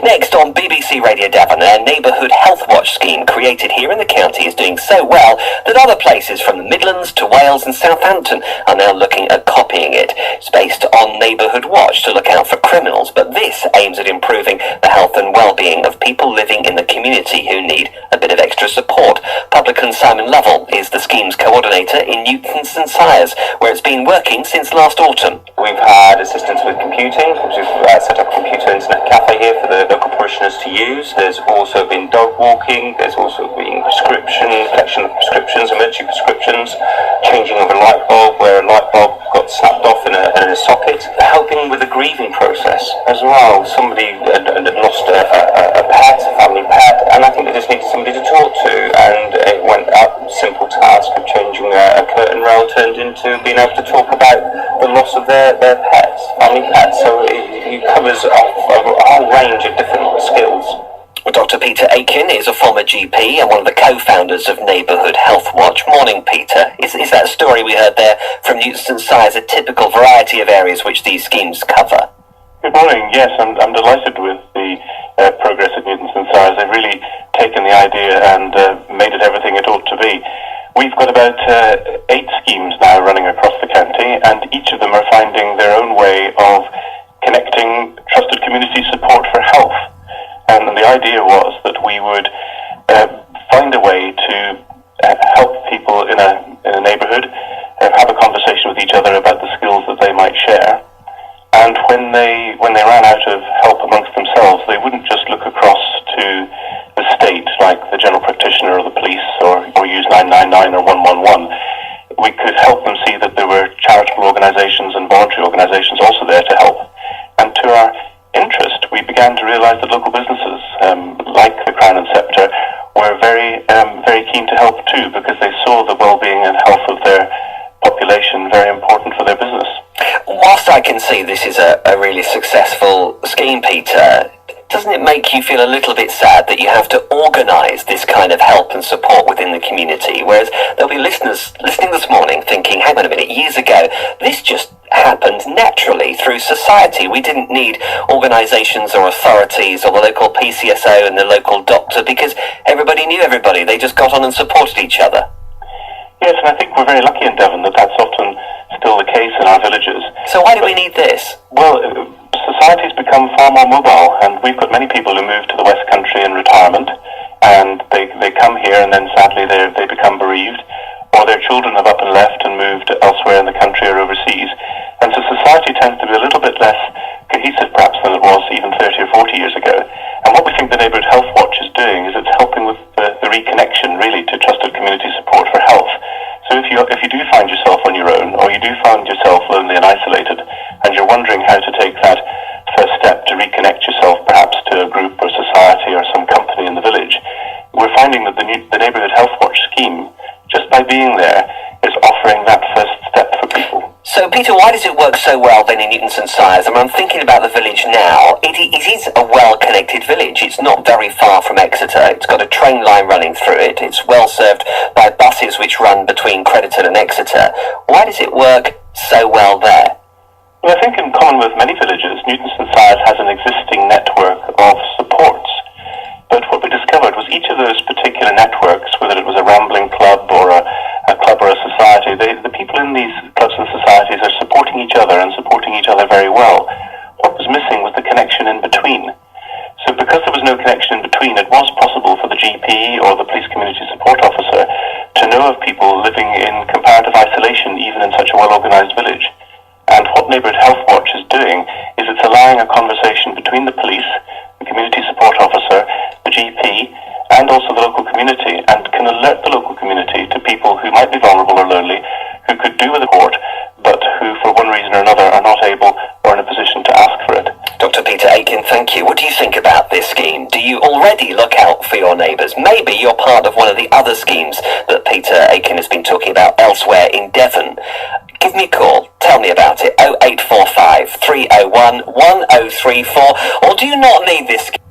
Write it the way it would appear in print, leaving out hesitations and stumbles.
Next on BBC Radio Devon, a Neighbourhood Health Watch scheme created here in the county is doing so well that other places from the Midlands to Wales and Southampton are now looking at copying it. It's based on Neighbourhood Watch to look out for criminals, but this aims at improving the health and well-being of people living in the community who need a bit of extra support. Publican Simon Lovell is the scheme's coordinator in Newton St Sires, where it's been working since last autumn. We've had assistance with computing, which we've set up a computer internet cafe here for the local parishioners to use. There's also been dog walking, there's also been collection of prescriptions, emergency prescriptions, changing of a light bulb where a light bulb got snapped off in a socket, helping with the grieving process as well. Somebody had lost a pet, a family pet, and I think they just needed somebody to talk to, and it went up, simple task of changing a curtain rail turned into being able to talk about the loss of their pets, family pets. So it covers a whole range of different skills. Well, Dr. Peter Aitken is a former GP and one of the co-founders of Neighbourhood Health Watch. Morning, Peter. Is that story we heard there from Newton St Sires a typical variety of areas which these schemes cover? Good morning. Yes, I'm delighted with the progress at Newton St Sires. They've really taken the idea and made it everything it ought to be. We've got about 8 schemes now running across the county, and each of them are finding their own way of connecting trusted community support for health. And the idea was that we would find a way to help people in a neighbourhood have a conversation with each other about the skills that they might share. And when they ran out of help amongst themselves, they wouldn't just look across to the state, like the general practitioner or the police, or use 999 or 111. We could help them see that there were charitable organisations and voluntary organisations also there to help. And to our interest, we began to realise that local businesses, like the Crown and Sceptre, were very keen to help too, because they saw the well-being and health of their population very important for their business. Whilst I can see this is a really successful scheme, Peter, doesn't it make you feel a little bit sad that you have to organise this kind of help and support within the community? Whereas there'll be listeners listening this morning thinking, hang on a minute, years ago, this just happened naturally through society. We didn't need organisations or authorities or the local PCSO and the local doctor because everybody knew everybody. They just got on and supported each other. Yes, and I think we're very lucky in Devon that that's often still the case in our villages. So why do we need this? Well, society's become far more mobile, and we've got many people who move to the West Country in retirement, and they come here and then sadly they become bereaved, or their children have up and left and moved elsewhere in the country or overseas. And so society tends to be a little bit less cohesive perhaps than it was even 30 or 40 years ago. And what we think the Neighbourhood Health Watch is doing is it's helping with the reconnection really to trusted community support for health. So if you do find yourself on your own, or you do find yourself lonely and isolated, and you're wondering how to take that first step to reconnect yourself perhaps to a group or society or some company in the village, we're finding that the Neighbourhood Health Watch scheme, just by being there, is offering that first step for people. So, Peter, why does it work so well then in Newton St Sires? I mean, I'm thinking about the village now. It is a well-connected village. It's not very far from Exeter. It's got a train line running through it. It's well served by buses which run between Crediton and Exeter. Why does it work so well there? Well, I think in common with many villages, Newton St Sires has an existing network of supports. But what we discovered was each of those particular networks, whether it was a rambling club or a club or a society, the people in these clubs and societies are supporting each other and supporting each other very well. What was missing was the connection in between. So because there was no connection in between, it was possible for the GP or the police community support officer to know of people living in comparative isolation, even in such a well-organised village. And what Neighbourhood Health Watch is doing is it's allowing a conversation between the police, the community support officer, the GP, and also the local community, and can alert the local community to people who might be vulnerable or lonely, who could do with a court, but who for one reason or another are not able or in a position to ask for it. Dr. Peter Aitken, thank you. What do you think about this scheme? Do you already look out for your neighbours? Maybe you're part of one of the other schemes that Peter Aitken has been talking about elsewhere in Devon. Give me a call. Tell me about it. 0845 301 1034. Or do you not need this scheme?